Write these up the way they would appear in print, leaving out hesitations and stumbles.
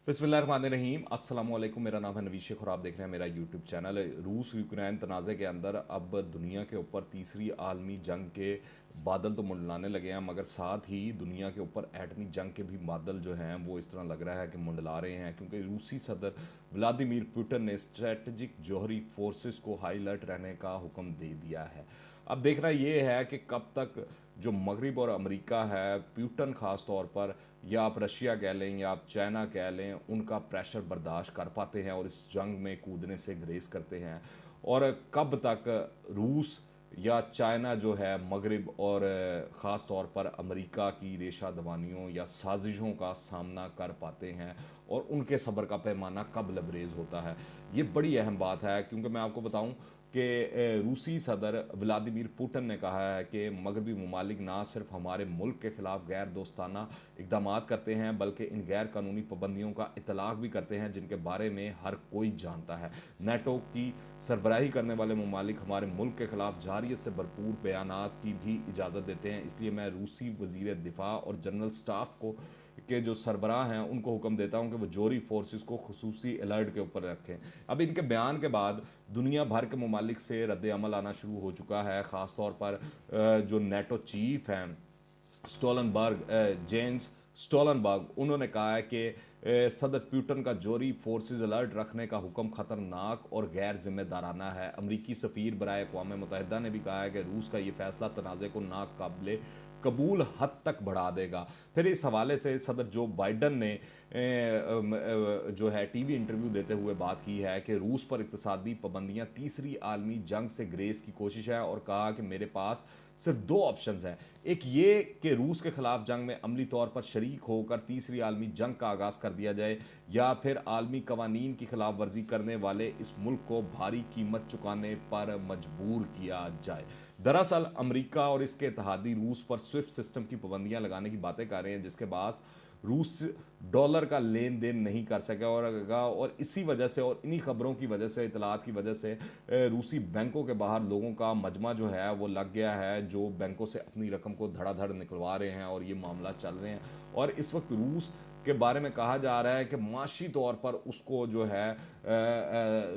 बिस्मिल्लाहिर्रहमानिर्रहीम अस्सलाम वालेकुम। मेरा नाम है नवीद शेख और आप देख रहे हैं मेरा यूट्यूब चैनल। रूस यूक्रेन तनाज़े के अंदर अब दुनिया के ऊपर तीसरी आलमी जंग के बादल तो मंडलाने लगे हैं, मगर साथ ही दुनिया के ऊपर एटमी जंग के भी बादल जो हैं वो इस तरह लग रहा है कि मंडला रहे हैं, क्योंकि रूसी सदर व्लादिमीर पुतिन ने स्ट्रेटजिक जौहरी फोर्सेस को हाई अलर्ट रहने का हुक्म दे दिया है। अब देखना ये है कि कब तक जो मगरिब और अमेरिका है, पुतिन ख़ास तौर पर, या आप रशिया कह लें या आप चाइना कह लें, उनका प्रेशर बर्दाश्त कर पाते हैं और इस जंग में कूदने से ग्रेस करते हैं, और कब तक रूस या चाइना जो है मगरिब और ख़ास तौर पर अमेरिका की रेशा दवानियों या साजिशों का सामना कर पाते हैं और उनके सब्र का पैमाना कब लबरेज होता है। ये बड़ी अहम बात है, क्योंकि मैं आपको बताऊं कि रूसी सदर व्लादिमीर पुतिन ने कहा है कि मगरबी ममालिक ना सिर्फ हमारे मुल्क के ख़िलाफ़ गैर दोस्ताना इकदाम करते हैं, बल्कि इन गैर कानूनी पाबंदियों का इतलाक़ भी करते हैं जिनके बारे में हर कोई जानता है। नेटो की सरबराही करने वाले ममालिक हमारे मुल्क के ख़िलाफ़ जारियत से भरपूर बयानात की भी इजाज़त देते हैं। इसलिए मैं रूसी वज़ीर दिफा और जनरल स्टाफ को के जो सरबराह हैं उनको हुक्म देता हूं कि वो जोरी फोर्सेस को खुसूसी अलर्ट के ऊपर रखें। अब इनके बयान के बाद दुनिया भर के ममालिक से रद्द अमल आना शुरू हो चुका है। ख़ास तौर पर जो नेटो चीफ हैं स्टोलनबर्ग, जेंस स्टोलनबर्ग, उन्होंने कहा है कि सदर पुतिन का जोरी फोर्सेस अलर्ट रखने का हुक्म ख़तरनाक और गैर जिम्मेदाराना है। अमरीकी सफ़ीर बराए अक़वाम मुत्तहिदा ने भी कहा है कि रूस का ये फैसला तनाज़े को नाकाबिले कबूल हद तक बढ़ा देगा। फिर इस हवाले से सदर जो बाइडन ने जो है टीवी इंटरव्यू देते हुए बात की है कि रूस पर इक़्तिसादी पाबंदियाँ तीसरी आलमी जंग से ग्रेस की कोशिश है, और कहा कि मेरे पास सिर्फ दो ऑप्शंस हैं। एक ये कि रूस के ख़िलाफ़ जंग में अमली तौर पर शरीक होकर तीसरी आलमी जंग का आगाज़ कर दिया जाए, या फिर आलमी कवानीन की खिलाफ वर्जी करने वाले इस मुल्क को भारी कीमत चुकाने पर मजबूर किया जाए। दरअसल अमेरिका और इसके इत्तेहादी रूस पर स्विफ्ट सिस्टम की पाबंदियां लगाने की बातें कर रहे हैं, जिसके बाद रूस डॉलर का लेन देन नहीं कर सकेगा, और इसी वजह से और इन्हीं खबरों की वजह से, इतलात की वजह से रूसी बैंकों के बाहर लोगों का मजमा जो है वो लग गया है, जो बैंकों से अपनी रकम को धड़ाधड़ निकलवा रहे हैं, और ये मामला चल रहे हैं। और इस वक्त रूस के बारे में कहा जा रहा है कि माशी तौर पर उसको जो है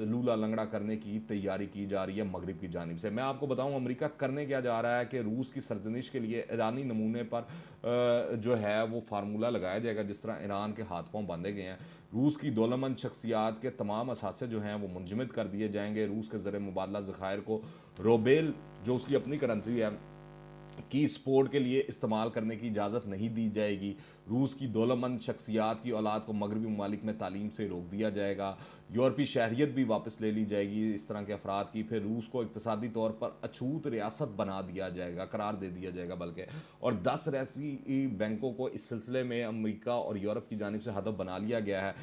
लूला लंगड़ा करने की तैयारी की जा रही है मगरिब की जानिब से। मैं आपको बताऊं अमेरिका करने क्या जा रहा है कि रूस की सरजनिश के लिए ईरानी नमूने पर जो है वो फार्मूला लगाया जाएगा, जिस तरह ईरान के हाथ पांव बांधे गए हैं। रूस की दौलतमंद शख्सियात के तमाम असासे जो हैं वो मुंजमद कर दिए जाएंगे। रूस के ज़र मुबादला ज़खायर को रोबेल, जो उसकी अपनी करेंसी है, की स्पोर्ट के लिए इस्तेमाल करने की इजाज़त नहीं दी जाएगी। रूस की दौलतमंद शख्सियात की औलाद को मगरबी ममालिक में तालीम से रोक दिया जाएगा। यूरोपीय शहरियत भी वापस ले ली जाएगी इस तरह के अफराद की। फिर रूस को इक़्तिसादी तौर पर अछूत रियासत बना दिया जाएगा, करार दे दिया जाएगा बल्कि, और 10 रैसी बैंकों को इस सिलसिले में अमेरिका और यूरोप की जानिब से हदफ बना लिया गया है,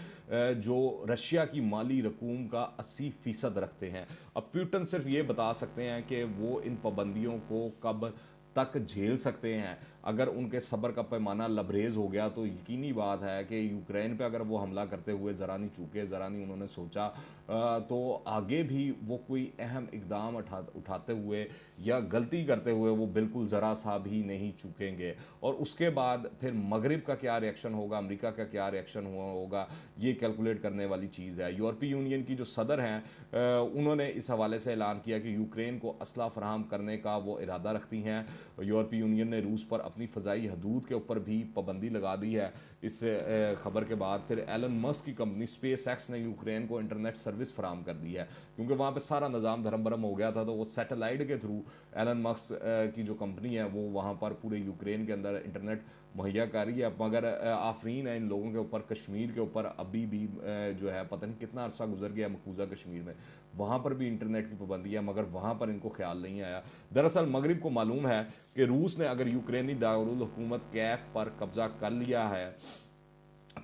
जो रशिया की माली रकूम का 80% रखते हैं। अब पुतिन सिर्फ ये बता सकते हैं कि वो इन पाबंदियों को कब तक झेल सकते हैं। अगर उनके सब्र का पैमाना लबरेज हो गया तो यकीनी बात है कि यूक्रेन पे अगर वो हमला करते हुए ज़रा नहीं चूके, ज़रा नहीं उन्होंने सोचा, तो आगे भी वो कोई अहम इकदाम उठाते हुए या गलती करते हुए वो बिल्कुल ज़रा सा भी नहीं चूकेंगे। और उसके बाद फिर मगरिब का क्या रिएक्शन होगा, अमेरिका का क्या रिएक्शन होगा, ये कैलकुलेट करने वाली चीज़ है। यूरोपीय यूनियन की जो सदर हैं उन्होंने इस हवाले से ऐलान किया कि यूक्रेन को असला फराहम करने का वो इरादा रखती हैं। यूरोपीय यूनियन ने रूस पर अपनी फ़ज़ाई हदूद के ऊपर भी पाबंदी लगा दी है। इस खबर के बाद फिर एलन मस्क की कंपनी स्पेस एक्स ने यूक्रेन को इंटरनेट सर्विस फराहम कर दी है, क्योंकि वहाँ पे सारा निज़ाम धर्म भरम हो गया था, तो वो सैटेलाइट के थ्रू एलन मस्क की जो कंपनी है वो वहाँ पर पूरे यूक्रेन के अंदर इंटरनेट मुहैया कर रही है। मगर आफरीन है इन लोगों के ऊपर, कश्मीर के ऊपर अभी भी जो है पता नहीं कितना अरसा गुजर गया मकबूजा कश्मीर में, वहाँ पर भी इंटरनेट की पाबंदी है, मगर वहाँ पर इनको ख्याल नहीं आया। दरअसल मगरिब को मालूम है कि रूस ने अगर यूक्रेनी दारुल हुकूमत कैफ पर कब्जा कर लिया है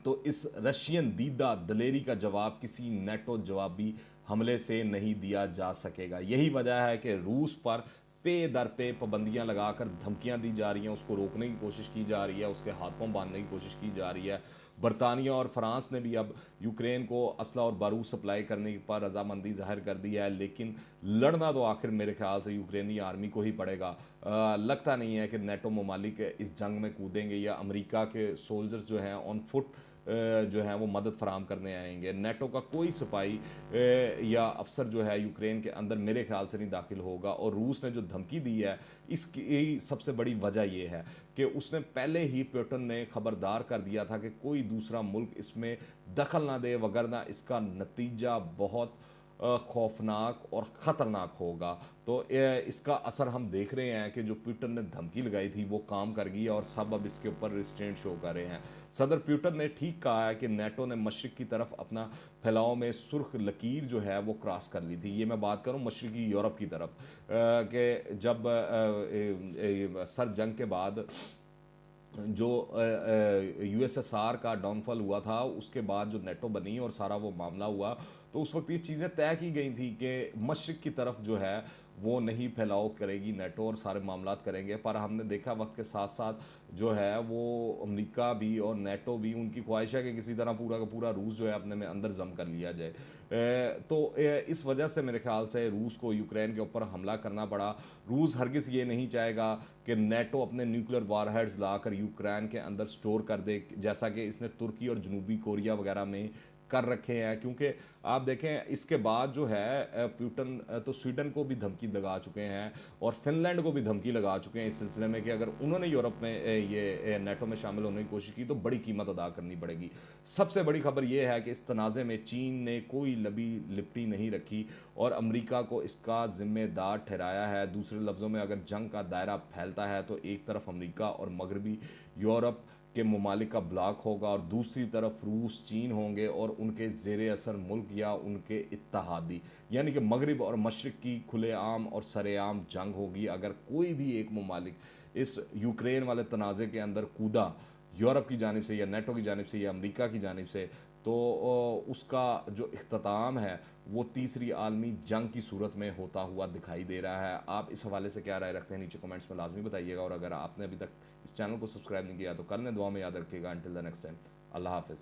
तो इस रशियन दीदा दलेरी का जवाब किसी नेटो जवाबी हमले से नहीं दिया जा सकेगा। यही वजह है कि रूस पर पे दर पे पाबंदियां लगाकर धमकियां दी जा रही हैं, उसको रोकने की कोशिश की जा रही है, उसके हाथ पांव बांधने की कोशिश की जा रही है। बरतानिया और फ्रांस ने भी अब यूक्रेन को असला और बारूद सप्लाई करने पर रजामंदी जाहिर कर दी है, लेकिन लड़ना तो आखिर मेरे ख्याल से यूक्रेनी आर्मी को ही पड़ेगा। लगता नहीं है कि नेटो ममालिक इस जंग में कूदेंगे या अमेरिका के सोल्जर्स जो हैं ऑन फुट जो है वो मदद फराम करने आएंगे। नेटो का कोई सिपाही या अफसर जो है यूक्रेन के अंदर मेरे ख्याल से नहीं दाखिल होगा। और रूस ने जो धमकी दी है इसकी सबसे बड़ी वजह यह है कि उसने पहले ही पुतिन ने खबरदार कर दिया था कि कोई दूसरा मुल्क इसमें दखल ना दे, वगरना इसका नतीजा बहुत खौफनाक और ख़तरनाक होगा। तो इसका असर हम देख रहे हैं कि जो पुतिन ने धमकी लगाई थी वो काम कर गई है और सब अब इसके ऊपर रिस्ट्रेंट शो कर रहे हैं। सदर पुतिन ने ठीक कहा है कि नेटो ने मशरिक की तरफ अपना फैलाव में सुर्ख लकीर जो है वो क्रॉस कर ली थी। ये मैं बात करूँ मशरकी यूरोप की तरफ कि जब सर जंग के बाद जो यूएसएसआर का डाउनफॉल हुआ था उसके बाद जो नेटो बनी और सारा वो मामला हुआ, तो उस वक्त ये चीज़ें तय की गई थी कि मशरिक की तरफ जो है वो नहीं फैलाव करेगी नेटो और सारे मामलात करेंगे। पर हमने देखा वक्त के साथ साथ जो है वो अमेरिका भी और नेटो भी, उनकी ख्वाहिश है कि किसी तरह पूरा का पूरा रूस जो है अपने में अंदर जम कर लिया जाए। इस वजह से मेरे ख्याल से रूस को यूक्रेन के ऊपर हमला करना पड़ा। रूस हरगिज़ ये नहीं चाहेगा कि नेटो अपने न्यूक्लियर वारहेड्स लाकर यूक्रेन के अंदर स्टोर कर दे, जैसा कि इसने तुर्की और जनूबी कोरिया वगैरह में कर रखे हैं। क्योंकि आप देखें इसके बाद जो है पुतिन तो स्वीडन को भी धमकी लगा चुके हैं और फिनलैंड को भी धमकी लगा चुके हैं इस सिलसिले में कि अगर उन्होंने यूरोप में ये नेटो में शामिल होने की कोशिश की तो बड़ी कीमत अदा करनी पड़ेगी। सबसे बड़ी खबर ये है कि इस तनाज़े में चीन ने कोई लबी लिपटी नहीं रखी और अमेरिका को इसका जिम्मेदार ठहराया है। दूसरे लफ्ज़ों में अगर जंग का दायरा फैलता है तो एक तरफ अमेरिका और मगरबी यूरोप के ममालिक का ब्लॉक होगा और दूसरी तरफ रूस चीन होंगे और उनके ज़ेर असर मुल्क या उनके इत्तहादी, यानी कि मगरिब और मशरिक़ की खुलेआम और सरेआम जंग होगी। अगर कोई भी एक ममालिक इस यूक्रेन वाले तनाज़े के अंदर कूदा यूरोप की जानिब से या नेटो की जानिब से या अमेरिका की जानिब से, तो उसका जो इख्तिताम है वो तीसरी आलमी जंग की सूरत में होता हुआ दिखाई दे रहा है। आप इस हवाले से क्या राय रखते हैं नीचे कमेंट्स में लाजमी बताइएगा। और अगर आपने अभी तक इस चैनल को सब्सक्राइब नहीं किया तो कर लें, दुआ में याद रखिएगा। अंटिल द नेक्स्ट टाइम, अल्लाह हाफिज़।